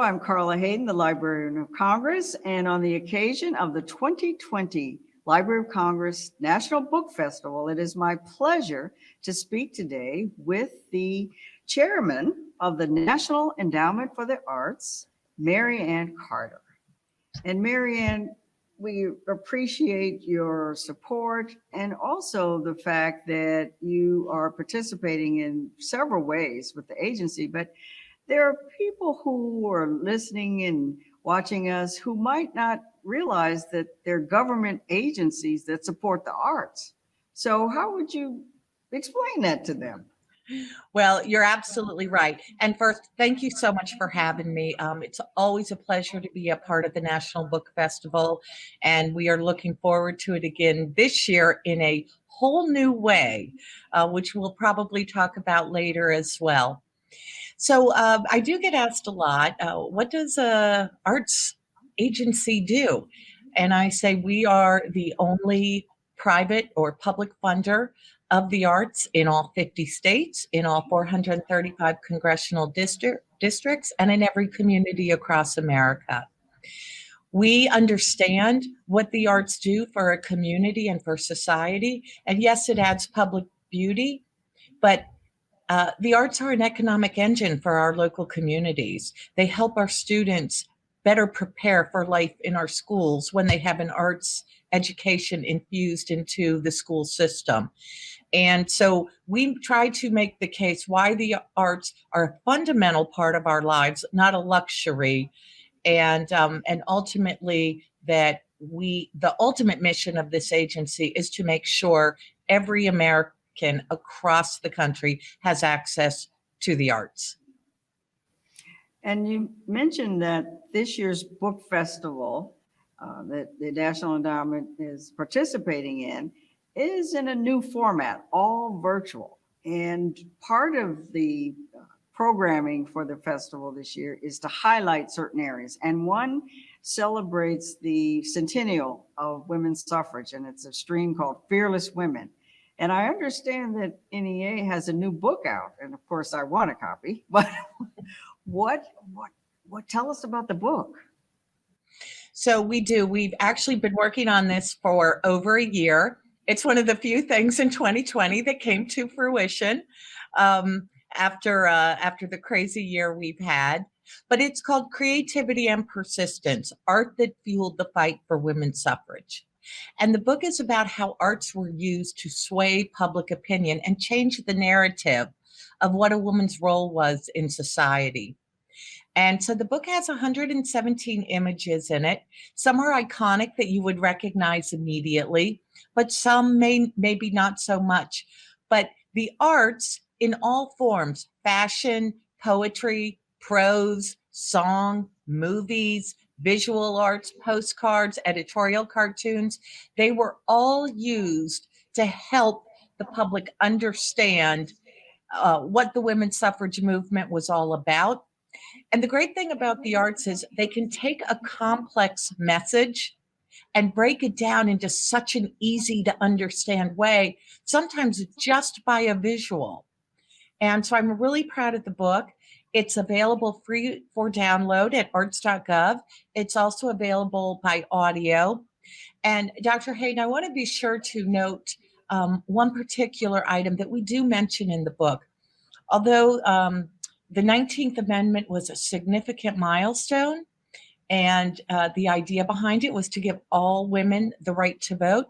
I'm Carla Hayden, the Librarian of Congress, and on the occasion of the 2020 Library of Congress National Book Festival, it is my pleasure to speak today with the chairman of the National Endowment for the Arts, Mary Ann Carter. And Mary Ann, we appreciate your support and also the fact that you are participating in several ways with the agency, but there are people who are listening and watching us who might not realize that they're government agencies that support the arts. So how would you explain that to them? Well, you're absolutely right. And first, thank you so much for having me. It's always a pleasure to be a part of the National Book Festival, and we are looking forward to it again this year in a whole new way, which we'll probably talk about later as well. So I do get asked a lot, what does a arts agency do? And I say we are the only private or public funder of the arts in all 50 states, in all 435 congressional districts, and in every community across America. We understand what the arts do for a community and for society. And yes, it adds public beauty, but the arts are an economic engine for our local communities. They help our students better prepare for life in our schools when they have an arts education infused into the school system. And so we try to make the case why the arts are a fundamental part of our lives, not a luxury, and ultimately that the ultimate mission of this agency is to make sure every American across the country has access to the arts. And you mentioned that this year's book festival that the National Endowment is participating in is in a new format, all virtual. And part of the programming for the festival this year is to highlight certain areas. And one celebrates the centennial of women's suffrage, and it's a stream called Fearless Women. And I understand that NEA has a new book out, and of course I want a copy, but what tell us about the book? So we do. We've actually been working on this for over a year. It's one of the few things in 2020 that came to fruition after the crazy year we've had. But it's called Creativity and Persistence, Art That Fueled the Fight for Women's Suffrage. And the book is about how arts were used to sway public opinion and change the narrative of what a woman's role was in society. And so the book has 117 images in it. Some are iconic that you would recognize immediately, but some maybe not so much. But the arts in all forms, fashion, poetry, prose, song, movies, visual arts, postcards, editorial cartoons, they were all used to help the public understand what the women's suffrage movement was all about. And the great thing about the arts is they can take a complex message and break it down into such an easy to understand way, sometimes just by a visual. And so I'm really proud of the book. It's available free for download at arts.gov. It's also available by audio. And Dr. Hayden, I want to be sure to note one particular item that we do mention in the book. Although the 19th Amendment was a significant milestone, and the idea behind it was to give all women the right to vote,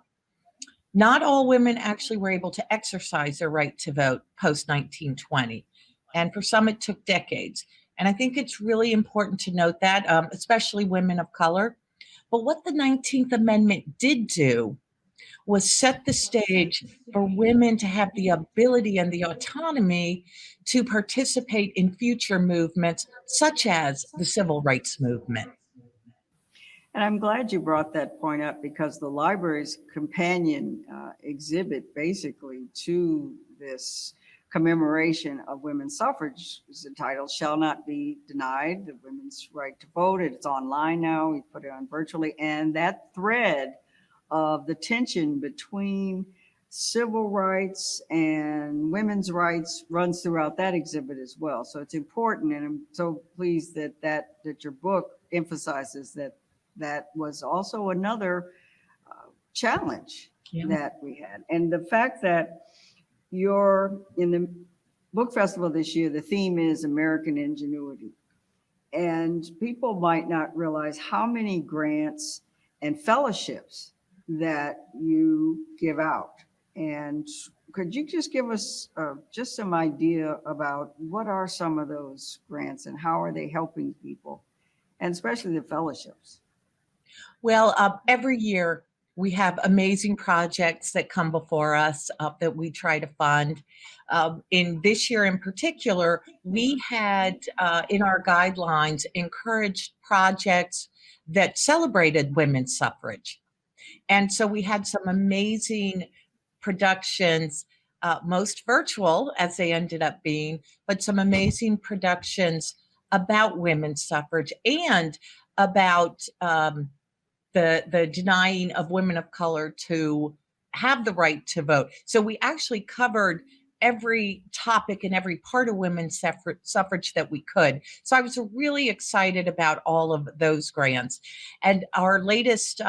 not all women actually were able to exercise their right to vote post-1920. And for some, it took decades. And I think it's really important to note that, especially women of color. But what the 19th Amendment did do was set the stage for women to have the ability and the autonomy to participate in future movements, such as the civil rights movement. And I'm glad you brought that point up, because the library's companion exhibit basically to this commemoration of women's suffrage is entitled "Shall Not Be Denied, the Women's Right to Vote." It's online now. We put it on virtually. And that thread of the tension between civil rights and women's rights runs throughout that exhibit as well. So it's important, and I'm so pleased that your book emphasizes that was also another challenge Yeah. that we had. And the fact that you're in the book festival this year, the theme is American Ingenuity. And people might not realize how many grants and fellowships that you give out. And could you just give us just some idea about what are some of those grants and how are they helping people, and especially the fellowships? Well, every year we have amazing projects that come before us that we try to fund. In this year in particular, we had in our guidelines encouraged projects that celebrated women's suffrage. And so we had some amazing productions, most virtual as they ended up being, but some amazing productions about women's suffrage and about the denying of women of color to have the right to vote. So we actually covered every topic and every part of women's suffrage that we could. So I was really excited about all of those grants. And our latest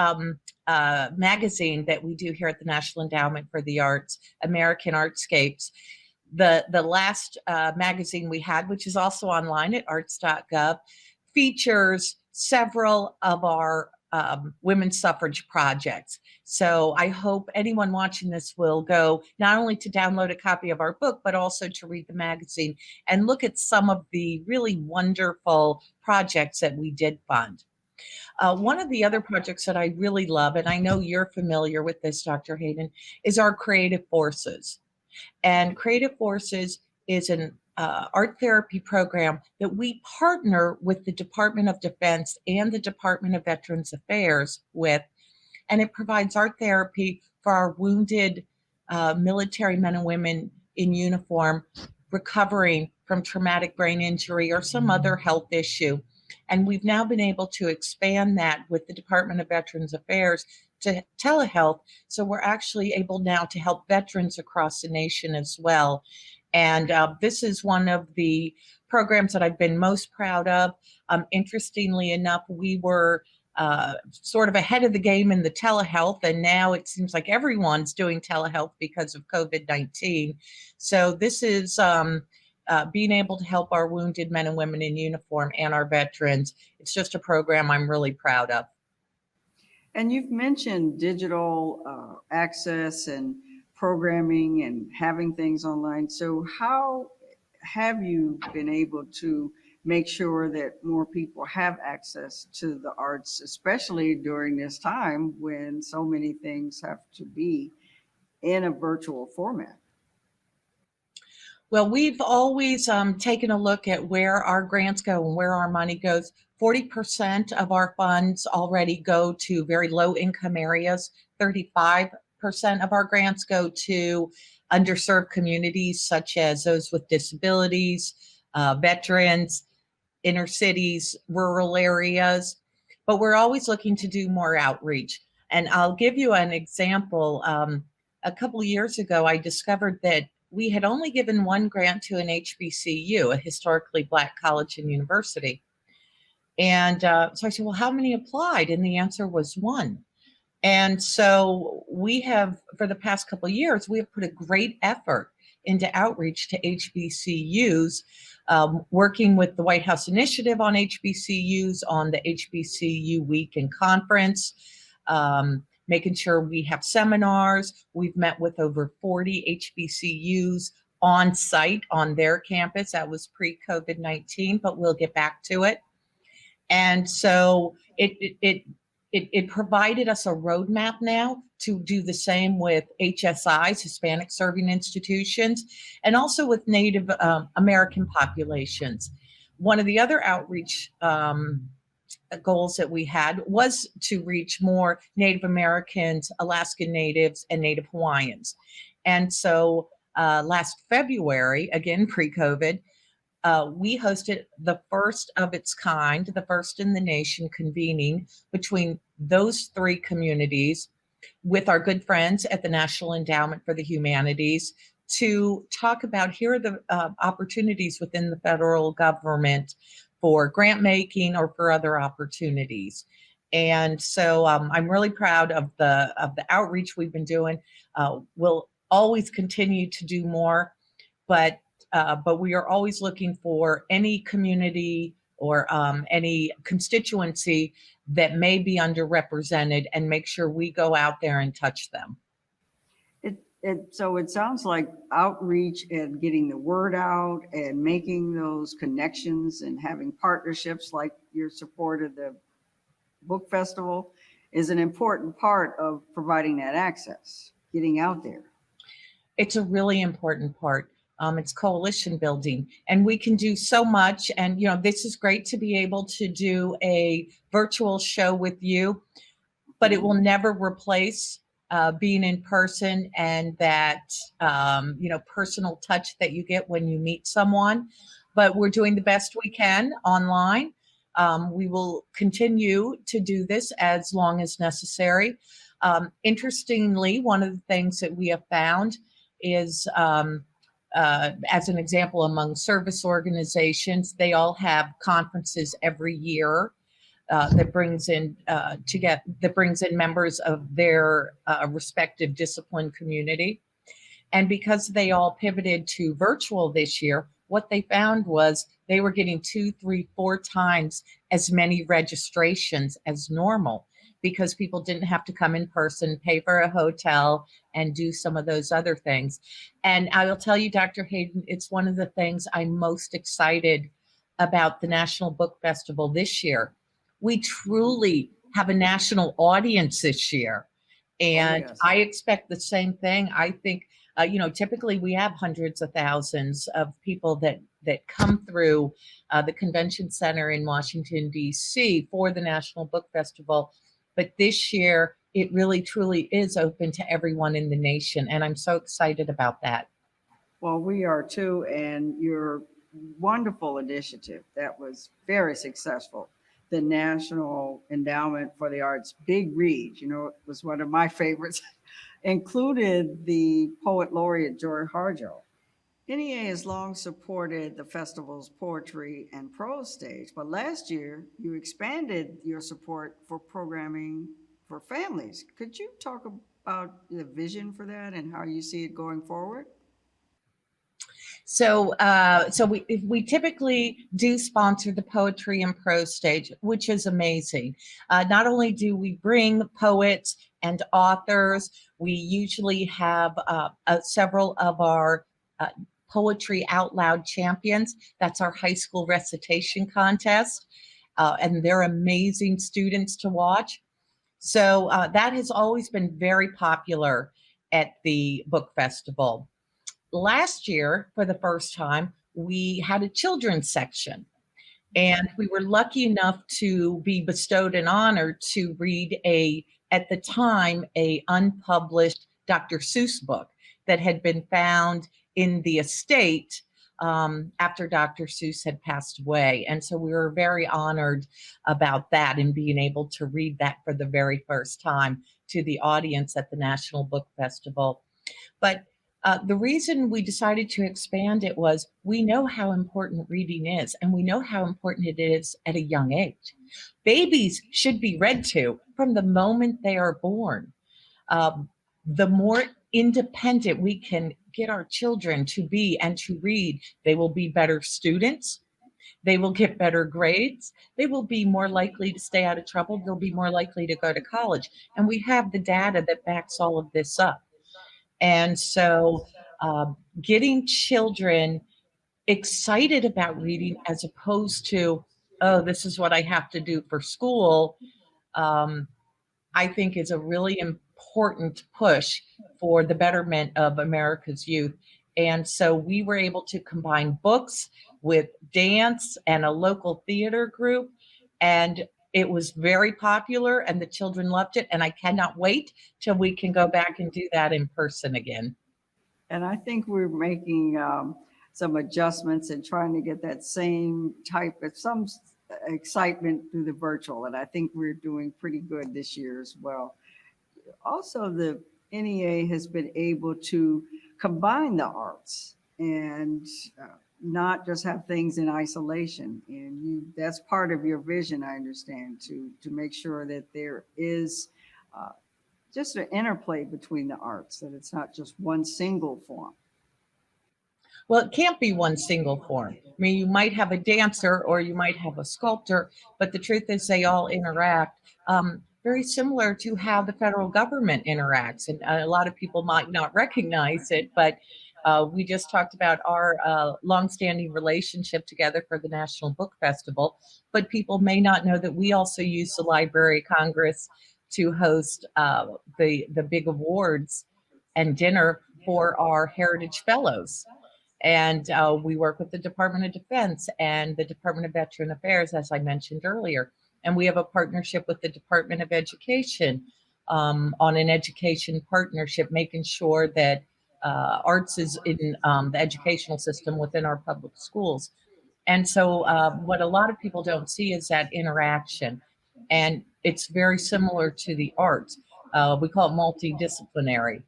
magazine that we do here at the National Endowment for the Arts, American Artscapes, the last magazine we had, which is also online at arts.gov, features several of our women's suffrage projects. So I hope anyone watching this will go not only to download a copy of our book, but also to read the magazine and look at some of the really wonderful projects that we did fund. One of the other projects that I really love, and I know you're familiar with this, Dr. Hayden, is our Creative Forces. And Creative Forces is an art therapy program that we partner with the Department of Defense and the Department of Veterans Affairs with, and it provides art therapy for our wounded military men and women in uniform recovering from traumatic brain injury or some other health issue. And we've now been able to expand that with the Department of Veterans Affairs to telehealth. So we're actually able now to help veterans across the nation as well. And this is one of the programs that I've been most proud of. Interestingly enough, we were sort of ahead of the game in the telehealth, and now it seems like everyone's doing telehealth because of COVID-19. So this is being able to help our wounded men and women in uniform and our veterans. It's just a program I'm really proud of. And you've mentioned digital access and programming and having things online. So how have you been able to make sure that more people have access to the arts, especially during this time when so many things have to be in a virtual format? Well, we've always taken a look at where our grants go and where our money goes. 40% of our funds already go to very low income areas. 35% of our grants go to underserved communities, such as those with disabilities, veterans, inner cities, rural areas. But we're always looking to do more outreach. And I'll give you an example. A couple of years ago, I discovered that we had only given one grant to an HBCU, a historically Black college and university. And so I said, well, how many applied? And the answer was one. And so we have, for the past couple of years, we have put a great effort into outreach to HBCUs, working with the White House Initiative on HBCUs, on the HBCU Week and Conference, making sure we have seminars. We've met with over 40 HBCUs on site on their campus. That was pre-COVID-19, but we'll get back to it. And so it provided us a roadmap now to do the same with HSIs, Hispanic Serving Institutions, and also with Native American populations. One of the other outreach goals that we had was to reach more Native Americans, Alaskan Natives, and Native Hawaiians. And so last February, again pre-COVID, we hosted the first of its kind, the first in the nation convening between those three communities with our good friends at the National Endowment for the Humanities to talk about here are the opportunities within the federal government for grant making or for other opportunities. And so I'm really proud of the outreach we've been doing. We'll always continue to do more, but we are always looking for any community or any constituency that may be underrepresented and make sure we go out there and touch them. So it sounds like outreach and getting the word out and making those connections and having partnerships like your support of the book festival is an important part of providing that access, getting out there. It's a really important part. It's coalition building, and we can do so much. And, you know, this is great to be able to do a virtual show with you, but it will never replace being in person and that, you know, personal touch that you get when you meet someone. But we're doing the best we can online. We will continue to do this as long as necessary. Interestingly, one of the things that we have found is, as an example, among service organizations, they all have conferences every year that brings in members of their respective discipline community. And because they all pivoted to virtual this year, what they found was they were getting 2, 3, 4 times as many registrations as normal because people didn't have to come in person, pay for a hotel, and do some of those other things. And I will tell you, Dr. Hayden, it's one of the things I'm most excited about the National Book Festival this year. We truly have a national audience this year. And yes. I expect the same thing. I think, you know, typically we have hundreds of thousands of people that come through the convention center in Washington, D.C. for the National Book Festival. But this year, it really, truly is open to everyone in the nation. And I'm so excited about that. Well, we are too. And your wonderful initiative that was very successful, the National Endowment for the Arts Big Read, you know, it was one of my favorites, included the poet laureate Joy Harjo. NEA has long supported the festival's poetry and prose stage, but last year you expanded your support for programming for families. Could you talk about the vision for that and how you see it going forward? So, we typically do sponsor the poetry and prose stage, which is amazing. Not only do we bring poets and authors, we usually have several of our poetry out loud champions. That's our high school recitation contest, and they're amazing students to watch. So that has always been very popular at the book festival. Last year, for the first time, we had a children's section, and we were lucky enough to be bestowed an honor to read at the time, a unpublished Dr. Seuss book that had been found in the estate after Dr. Seuss had passed away. And so we were very honored about that and being able to read that for the very first time to the audience at the National Book Festival. But the reason we decided to expand it was we know how important reading is, and we know how important it is at a young age. Babies should be read to from the moment they are born. The more independent we can get our children to be and to read, they will be better students. They will get better grades. They will be more likely to stay out of trouble. They'll be more likely to go to college. And we have the data that backs all of this up. And so getting children excited about reading as opposed to, oh, this is what I have to do for school, I think is a really important push for the betterment of America's youth. And so we were able to combine books with dance and a local theater group. And it was very popular and the children loved it. And I cannot wait till we can go back and do that in person again. And I think we're making some adjustments and trying to get that same type of some excitement through the virtual. And I think we're doing pretty good this year as well. also the NEA has been able to combine the arts and not just have things in isolation. And that's part of your vision, I understand, to make sure that there is uh, just an interplay between the arts, that it's not just one single form. Well, it can't be one single form. I mean, you might have a dancer or you might have a sculptor, but the truth is they all interact. Very similar to how the federal government interacts. And a lot of people might not recognize it, but we just talked about our longstanding relationship together for the National Book Festival. But people may not know that we also use the Library of Congress to host the big awards and dinner for our Heritage Fellows. And we work with the Department of Defense and the Department of Veteran Affairs, as I mentioned earlier. And we have a partnership with the Department of Education on an education partnership, making sure that arts is in the educational system within our public schools. And so what a lot of people don't see is that interaction. And it's very similar to the arts. We call it multidisciplinary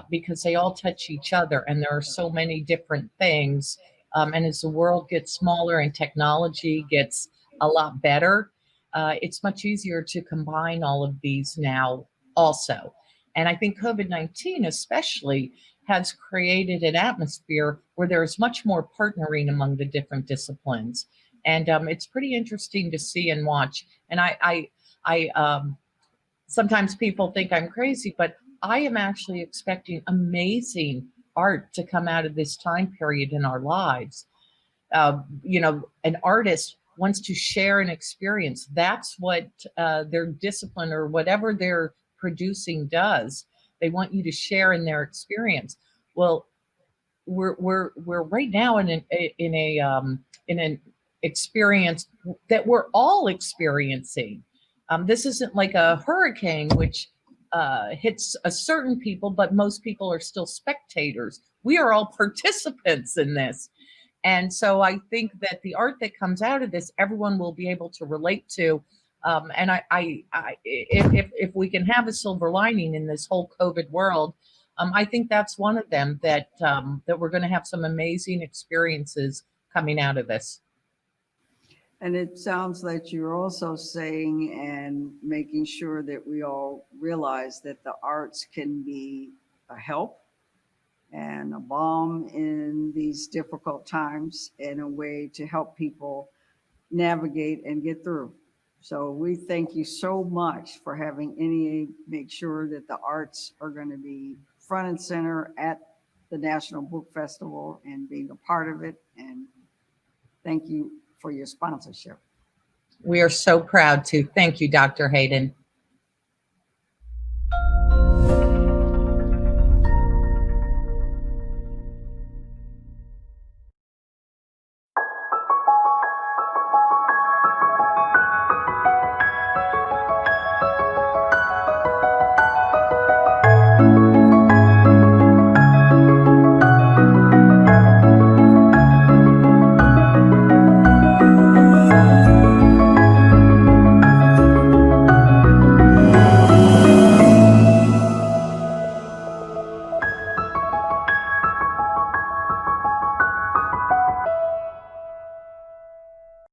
because they all touch each other and there are so many different things. And as the world gets smaller and technology gets a lot better, it's much easier to combine all of these now also. And I think COVID-19 especially has created an atmosphere where there's much more partnering among the different disciplines. And it's pretty interesting to see and watch. And sometimes people think I'm crazy, but I am actually expecting amazing art to come out of this time period in our lives. An artist wants to share an experience. That's what their discipline or whatever they're producing does. They want you to share in their experience. Well, we're right now in an experience that we're all experiencing. This isn't like a hurricane, which hits a certain people, but most people are still spectators. We are all participants in this. And so I think that the art that comes out of this, everyone will be able to relate to. And if we can have a silver lining in this whole COVID world, I think that's one of them, that we're going to have some amazing experiences coming out of this. And it sounds like you're also saying and making sure that we all realize that the arts can be a help and a balm in these difficult times, and a way to help people navigate and get through. So we thank you so much for having NEA make sure that the arts are going to be front and center at the National Book Festival and being a part of it. And thank you for your sponsorship. We are so proud to. Thank you, Dr. Hayden.